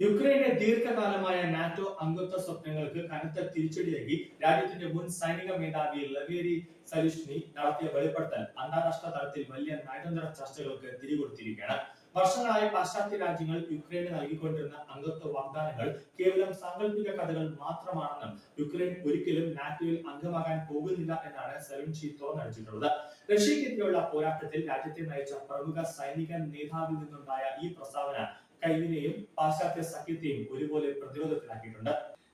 യുക്രൈന്റെ ദീർഘകാലമായ NATO അംഗത്വ സ്വപ്നങ്ങൾക്ക് കനത്ത തിരിച്ചടിയാക്കി രാജ്യത്തിന്റെ മുൻ സൈനിക മേധാവി ലവേരി സലുഷ്നി നടത്തിയ വെളിപ്പെടുത്തൽ അന്താരാഷ്ട്ര തലത്തിൽ വലിയ നയതന്ത്ര ചർച്ചകൾക്ക് തിരികൊടുത്തിരിക്കുകയാണ്. വർഷങ്ങളായി പാശ്ചാത്യ രാജ്യങ്ങൾ യുക്രൈന് നൽകിക്കൊണ്ടിരുന്ന അംഗത്വ വാഗ്ദാനങ്ങൾ കേവലം സാങ്കല്പിക കഥകൾ മാത്രമാണെന്നും യുക്രൈൻ ഒരിക്കലും നാറ്റോയിൽ അംഗമാകാൻ പോകുന്നില്ല എന്നാണ് സലുൻഷി തുറന്നടിച്ചിട്ടുള്ളത്. റഷ്യക്കെതിരെയുള്ള പോരാട്ടത്തിൽ രാജ്യത്തെ നയിച്ച പ്രമുഖ സൈനിക നേതാവിൽ നിന്നുണ്ടായ ഈ പ്രസ്താവന കൈവിനെയും പാശ്ചാത്യ സഖ്യത്തെയും ഒരുപോലെ പ്രതിരോധത്തിലാക്കിയിട്ടുണ്ട്.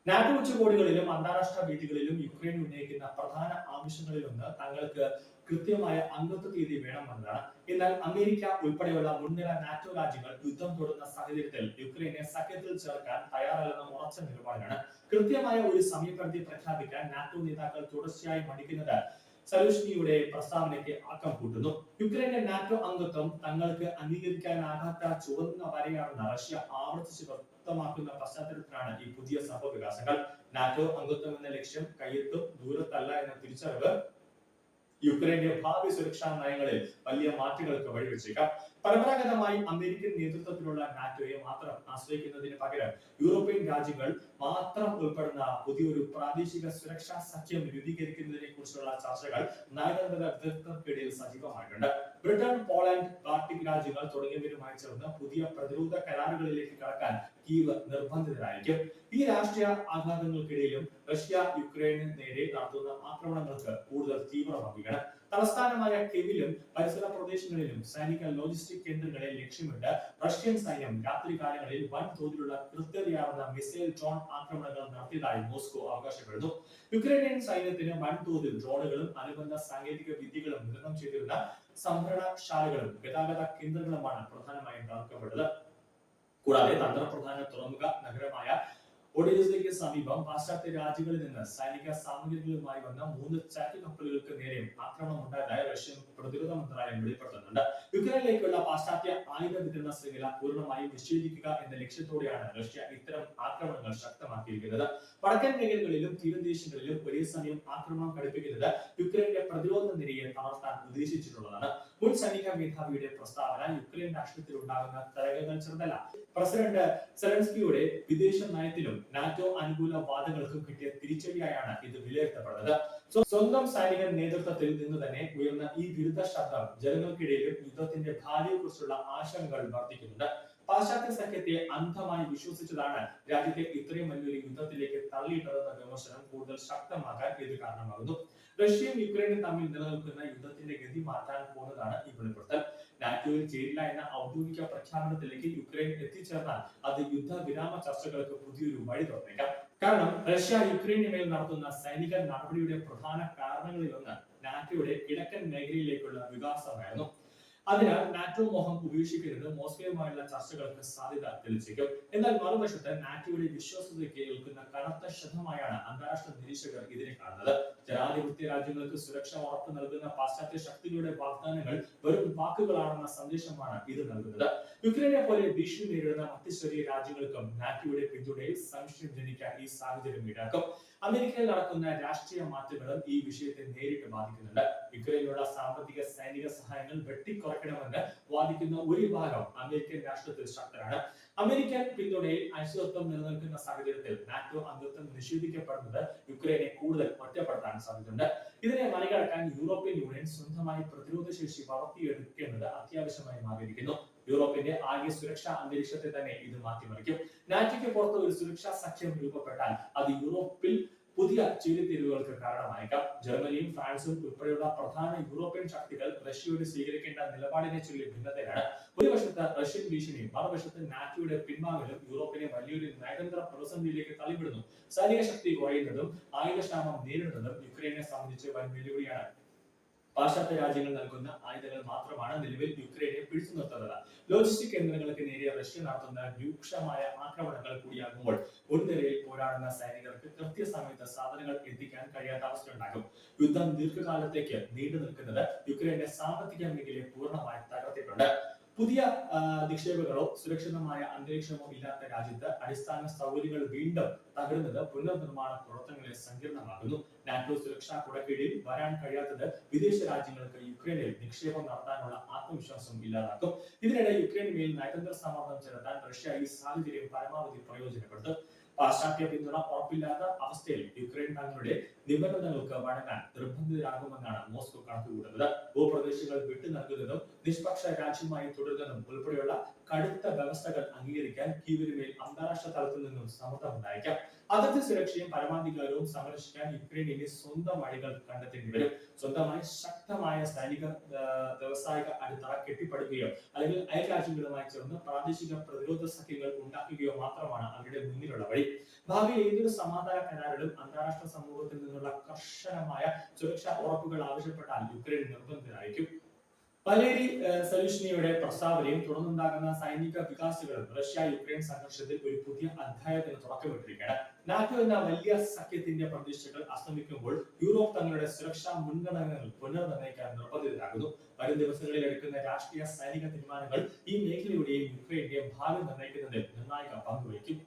നാറ്റോ ഉച്ചകോടികളിലും അന്താരാഷ്ട്ര വേദികളിലും യുക്രൈൻ ഉന്നയിക്കുന്ന പ്രധാന ആവശ്യങ്ങളിലൊന്ന് തങ്ങൾക്ക് കൃത്യമായ അംഗത്വ തീയതി വേണമെന്നതാണ്. എന്നാൽ അമേരിക്ക ഉൾപ്പെടെയുള്ള മുൻനിര നാറ്റോ രാജ്യങ്ങൾ യുദ്ധം തുടരുന്ന സാഹചര്യത്തിൽ യുക്രൈനെ സഖ്യത്തിൽ ചേർക്കാൻ തയ്യാറല്ലെന്ന ഉറച്ച നിലപാടിലാണ്. കൃത്യമായ ഒരു സമയപരിധി പ്രഖ്യാപിക്കാൻ നാറ്റോ നേതാക്കൾ തുടർച്ചയായി മടിക്കുന്നത് സലുഷ്നിയുടെ പ്രസ്താവനയ്ക്ക് ആക്കം കൂട്ടുന്നു. യുക്രൈന്റെ നാറ്റോ അംഗത്വം തങ്ങൾക്ക് അംഗീകരിക്കാനാകാത്ത ചുവന്ന വരയാണെന്ന് റഷ്യ ആവർത്തിച്ച് വ്യക്തമാക്കുന്ന പശ്ചാത്തലത്തിലാണ് ഈ പുതിയ സംഭവ വികാസങ്ങൾ. നാറ്റോ അംഗത്വം എന്ന ലക്ഷ്യം കയ്യെത്തും ദൂരത്തല്ല എന്ന തിരിച്ചറിവ് യുക്രൈന്റെ ഭാവി സുരക്ഷാ നയങ്ങളിൽ വലിയ മാറ്റങ്ങൾക്ക് വഴിവെച്ചേക്കാം. പരമ്പരാഗതമായി അമേരിക്കൻ നേതൃത്വത്തിലുള്ള നാറ്റോയെ മാത്രം ആശ്രയിക്കുന്നതിന് പകരം യൂറോപ്യൻ രാജ്യങ്ങൾ മാത്രം ഉൾപ്പെടുന്ന പുതിയൊരു പ്രാദേശിക സുരക്ഷാ സഖ്യം രൂപീകരിക്കുന്നതിനെ കുറിച്ചുള്ള ചർച്ചകൾ നയതന്ത്ര വിദഗ്ധർക്കിടയിൽ സജീവമായിട്ടുണ്ട്. ബ്രിട്ടൻ, പോളണ്ട്, ബാൾട്ടിക് രാജ്യങ്ങൾ തുടങ്ങിയവരുമായി ചേർന്ന് പുതിയ പ്രതിരോധ കരാറുകളിലേക്ക് കടക്കാൻ കീവ് നിർബന്ധിതരായിരിക്കും. ഈ രാഷ്ട്രീയ ആഘാതങ്ങൾക്കിടയിലും റഷ്യ യുക്രൈനു നേരെ നടത്തുന്ന ആക്രമണങ്ങൾക്ക് കൂടുതൽ തീവ്രമാവുകയാണ്. തലസ്ഥാനമായ കെവിലും പരിസര പ്രദേശങ്ങളിലും സൈനിക ലോജിസ്റ്റിക് കേന്ദ്രങ്ങളെ ലക്ഷ്യമിട്ട് റഷ്യൻ സൈന്യം രാത്രികാലങ്ങളിൽ വൻതോതിലുള്ള കൃത്യതയാർന്ന മിസൈൽ ഡ്രോൺ ആക്രമണങ്ങൾ നടത്തിയതായി മോസ്കോ അവകാശപ്പെടുന്നു. യുക്രൈനിയൻ സൈന്യത്തിന് വൻതോതിൽ ഡ്രോണുകളും അനുബന്ധ സാങ്കേതിക വിദ്യകളും വിതരണം ചെയ്തിരുന്ന സംഭരണശാലകളും ഗതാഗത കേന്ദ്രങ്ങളുമാണ് പ്രധാനമായും തകർക്കപ്പെട്ടത്. കൂടാതെ തന്ത്രപ്രധാന തുറമുഖ നഗരമായ ഒഡീസയ്ക്ക് സമീപം പാശ്ചാത്യ രാജ്യങ്ങളിൽ നിന്ന് സൈനിക സാമഗ്രികളുമായി വന്ന 3 ചരക്ക് കപ്പലുകൾക്ക് നേരെയും ആക്രമണം ഉണ്ടായതായി റഷ്യൻ പ്രതിരോധ മന്ത്രാലയം വെളിപ്പെടുത്തുന്നുണ്ട്. യുക്രൈനിലേക്കുള്ള പാശ്ചാത്യ ആയുധ വിതരണ ശൃംഖല പൂർണ്ണമായും വിച്ഛേദിക്കുക എന്ന ലക്ഷ്യത്തോടെയാണ് റഷ്യ ഇത്തരം ആക്രമണങ്ങൾ ശക്തമാക്കിയിരിക്കുന്നത്. വടക്കൻ മേഖലകളിലും തീരദേശങ്ങളിലും ഒരേ സമയം ആക്രമണം ഘടിപ്പിക്കുന്നത് യുക്രൈന്റെ പ്രതിരോധ നിരയെ തളർത്താൻ ഉദ്ദേശിച്ചിട്ടുള്ളതാണ്. മുൻ സൈനിക മേധാവിയുടെ പ്രസ്താവന യുക്രൈൻ രാഷ്ട്രത്തിൽ ഉണ്ടാകുന്ന തരംഗങ്ങൾ ചെറുതല്ല. പ്രസിഡന്റ് സെലൻസ്കിയുടെ വിദേശ നയത്തിലും നാറ്റോ അനുകൂല വാദങ്ങൾക്കും കിട്ടിയ തിരിച്ചടിയായാണ് ഇത് വിലയിരുത്തപ്പെടുന്നത്. സ്വന്തം സൈനിക നേതൃത്വത്തിൽ നിന്ന് തന്നെ ഉയർന്ന ഈ വിരുദ്ധ ശബ്ദം ജനങ്ങൾക്കിടയിലും യുദ്ധത്തിന്റെ ഭാവിയെക്കുറിച്ചുള്ള ആശങ്കകൾ വർദ്ധിക്കുന്നുണ്ട്. പാശ്ചാത്യ സഖ്യത്തെ അന്ധമായി വിശ്വസിച്ചതാണ് രാജ്യത്തെ ഇത്രയും വലിയൊരു യുദ്ധത്തിലേക്ക് തള്ളിയിട്ടതെന്ന വിമർശനം കൂടുതൽ ശക്തമാക്കാൻ ഇത് കാരണമാകുന്നു. റഷ്യയും യുക്രൈനും തമ്മിൽ നിലനിൽക്കുന്ന യുദ്ധത്തിന്റെ ഗതി മാറ്റാൻ പോകുന്നതാണ് ഈ വെളിപ്പെടുത്തൽ. നാറ്റോയിൽ ചേരില്ല എന്ന ഔദ്യോഗിക പ്രഖ്യാപനത്തിലേക്ക് യുക്രൈൻ എത്തിച്ചേർന്നാൽ അത് യുദ്ധവിരാമ ചർച്ചകൾക്ക് പുതിയൊരു വഴി തുറന്നേക്കാം. കാരണം റഷ്യ യുക്രൈന് മേൽ നടത്തുന്ന സൈനിക നടപടിയുടെ പ്രധാന കാരണങ്ങളിലൊന്ന് നാറ്റോയുടെ കിഴക്കൻ മേഖലയിലേക്കുള്ള വികാസമായിരുന്നു. അതിനാൽ നാറ്റോ മോഹം ഉപേക്ഷിക്കരുത് മോസ്കോയുമായുള്ള ചർച്ചകൾക്ക് സാധ്യത തെളിച്ചേക്കും. എന്നാൽ മറുവശത്ത് നാറ്റോയുടെ വിശ്വാസ്യതയ്ക്ക് ഏൽക്കുന്ന കനത്ത ക്ഷതമായാണ് അന്താരാഷ്ട്ര നിരീക്ഷകർ ഇതിനെ കാണുന്നത്. ജനാധിപത്യ രാജ്യങ്ങൾക്ക് സുരക്ഷ ഉറപ്പു നൽകുന്ന പാശ്ചാത്യ ശക്തികളുടെ വാഗ്ദാനങ്ങൾ വെറും വാക്കുകളാണെന്ന സന്ദേശമാണ് ഇത് നൽകുന്നത്. യുക്രൈനെ പോലെ ഭീഷണി നേരിടുന്ന മറ്റ് ചെറിയ രാജ്യങ്ങൾക്കും നാറ്റോയുടെ പിന്തുണയിൽ സംശയം ജനിക്കാൻ ഈ സാഹചര്യം ഈടാക്കും. അമേരിക്കയിൽ നടക്കുന്ന രാഷ്ട്രീയ മാറ്റങ്ങളും ഈ വിഷയത്തെ നേരിട്ട് ബാധിക്കുന്നുണ്ട്. യുക്രൈനിലുള്ള സാമ്പത്തിക സൈനിക സഹായങ്ങൾ വെട്ടിക്കുറയ്ക്കണമെന്ന് വാദിക്കുന്ന ഒരു വിഭാഗം അമേരിക്കൻ രാഷ്ട്രത്തിൽ ശക്തരാണ്. അമേരിക്കൻ പിന്തുണയിൽ അനിശ്ചിതത്വം നിലനിൽക്കുന്ന സാഹചര്യത്തിൽ നാറ്റോ അംഗത്വം നിഷേധിക്കപ്പെടുന്നത് യുക്രൈനെ കൂടുതൽ ഒറ്റപ്പെടുത്താൻ സാധ്യതയുണ്ട്. ഇതിനെ മറികടക്കാൻ യൂറോപ്യൻ യൂണിയൻ സ്വന്തമായി പ്രതിരോധ ശേഷി വളർത്തിയെടുക്കേണ്ടത് അത്യാവശ്യമായി മാറിയിരിക്കുന്നു. യൂറോപ്പിന്റെ ആകെ സുരക്ഷാ അന്തരീക്ഷത്തെ തന്നെ ഇത് മാറ്റിമറിക്കും. നാറ്റോയ്ക്ക് പുറത്ത് ഒരു സുരക്ഷാ സഖ്യം രൂപപ്പെട്ടാൽ അത് യൂറോപ്പിൽ പുതിയ ചേരിതിരിവുകൾക്ക് കാരണമായേക്കാം. ജർമ്മനിയും ഫ്രാൻസും ഉൾപ്പെടെയുള്ള പ്രധാന യൂറോപ്യൻ ശക്തികൾ റഷ്യയോട് സ്വീകരിക്കേണ്ട നിലപാടിനെ ചൊല്ലി ഭിന്നതയാണ്. ഒരു വശത്ത് റഷ്യൻ ഭീഷണിയും മറുവശത്ത് നാറ്റോയുടെ പിൻവാങ്ങലും യൂറോപ്പിനെ വലിയൊരു നയതന്ത്ര പ്രതിസന്ധിയിലേക്ക് തള്ളിവിടുന്നു. സൈനിക ശക്തി കുറയുന്നതും ആയുധക്ഷാമം നേരിടുന്നതും യുക്രൈനെ സംബന്ധിച്ച് വൻ വെല്ലുവിളിയാണ്. പാശ്ചാത്യ രാജ്യങ്ങൾ നൽകുന്ന ആയുധങ്ങൾ മാത്രമാണ് നിലവിൽ യുക്രൈനെ പിടിച്ചു നിർത്തുന്നത്. ലോജിസ്റ്റിക് കേന്ദ്രങ്ങൾക്ക് നേരെ റഷ്യ നടത്തുന്ന രൂക്ഷമായ ആക്രമണങ്ങൾ കൂടിയാകുമ്പോൾ മുൻനിരയിൽ പോരാടുന്ന സൈനികർക്ക് കൃത്യസമയത്ത് സാധനങ്ങൾ എത്തിക്കാൻ കഴിയാത്ത അവസ്ഥയുണ്ടാകും. യുദ്ധം ദീർഘകാലത്തേക്ക് നീണ്ടു നിൽക്കുന്നത് യുക്രൈന്റെ സാമ്പത്തിക മേഖലയെ പൂർണ്ണമായി തകർത്തിട്ടുണ്ട്. പുതിയ നിക്ഷേപങ്ങളോ സുരക്ഷിതമായ അന്തരീക്ഷമോ ഇല്ലാത്ത രാജ്യത്ത് അടിസ്ഥാന സൗകര്യങ്ങൾ വീണ്ടും തകരുന്നത് പുനർനിർമ്മാണ പ്രവർത്തനങ്ങളെ സങ്കീർണമാകുന്നു. നാറ്റോ സുരക്ഷാ കുടക്കീഴിൽ വരാൻ കഴിയാത്തത് വിദേശ രാജ്യങ്ങൾക്ക് യുക്രൈനിൽ നിക്ഷേപം നടത്താനുള്ള ആത്മവിശ്വാസം ഇല്ലാതാക്കും. ഇതിനിടെ യുക്രൈന് മേൽ നയതന്ത്ര സമ്മർദ്ദം ചെലുത്താൻ റഷ്യ ഈ സാഹചര്യം പരമാവധി പ്രയോജനപ്പെടുത്തും. പാശ്ചാത്യ പിന്തുണ ഉറപ്പില്ലാത്ത അവസ്ഥയിൽ യുക്രൈൻ തങ്ങളുടെ നിബന്ധനകൾക്ക് വഴങ്ങാൻ നിർബന്ധിതരാകുമെന്നാണ് മോസ്കോ കണക്കുകൂട്ടുന്നത്. ഭൂപ്രദേശങ്ങൾ വിട്ടു നൽകുന്നതും നിഷ്പക്ഷ രാജ്യമായി തുടരുന്നതും ഉൾപ്പെടെയുള്ള കടുത്ത വ്യവസ്ഥകൾ അംഗീകരിക്കാൻ കീവിന് മേൽ അന്താരാഷ്ട്ര തലത്തിൽ നിന്നും സമ്മർദ്ദം ഉണ്ടായേക്കാം. അതിർത്തി സുരക്ഷയും പരമാധികാരവും സംരക്ഷിക്കാൻ യുക്രൈൻ ഇനി സ്വന്തം വഴികൾ കണ്ടെത്തേണ്ടി വരും. സ്വന്തമായി ശക്തമായ സൈനിക വ്യവസായിക അടിത്തറ കെട്ടിപ്പടുക്കുകയോ അല്ലെങ്കിൽ അയൽ രാജ്യങ്ങളുമായി ചേർന്ന് പ്രാദേശിക പ്രതിരോധ സഖ്യങ്ങൾ ഉണ്ടാക്കുകയോ മാത്രമാണ് അവരുടെ മുന്നിലുള്ള വഴി. ഭാവിയിൽ ഏതൊരു സമാധാന കരാറിലും അന്താരാഷ്ട്ര സമൂഹത്തിൽ നിന്നുള്ള കർശനമായ സുരക്ഷാ ഉറപ്പുകൾ ആവശ്യപ്പെട്ടാൽ യുക്രൈൻ നിർബന്ധിതരായിരിക്കും. വലേരി സലുഷ്നിയുടെ പ്രസ്താവനയും തുടർന്നുണ്ടാകുന്ന സൈനിക വികാസങ്ങളും റഷ്യ യുക്രൈൻ സംഘർഷത്തിൽ ഒരു പുതിയ അധ്യായത്തിന് തുടക്കമിട്ടിരിക്കുകയാണ്. നാറ്റോ എന്ന വലിയ സഖ്യത്തിന്റെ പ്രതീക്ഷകൾ അസ്തമിക്കുമ്പോൾ യൂറോപ്പ് തങ്ങളുടെ സുരക്ഷാ മുൻഗണനകൾ പുനർനിർണ്ണയിക്കാൻ നിർബന്ധിതരാകുന്നു. വരും ദിവസങ്ങളിൽ എടുക്കുന്ന രാഷ്ട്രീയ സൈനിക തീരുമാനങ്ങൾ ഈ മേഖലയുടെയും യുക്രൈന്റെയും ഭാവി നിർണ്ണയിക്കുന്നതിൽ നിർണായക പങ്കുവഹിക്കും.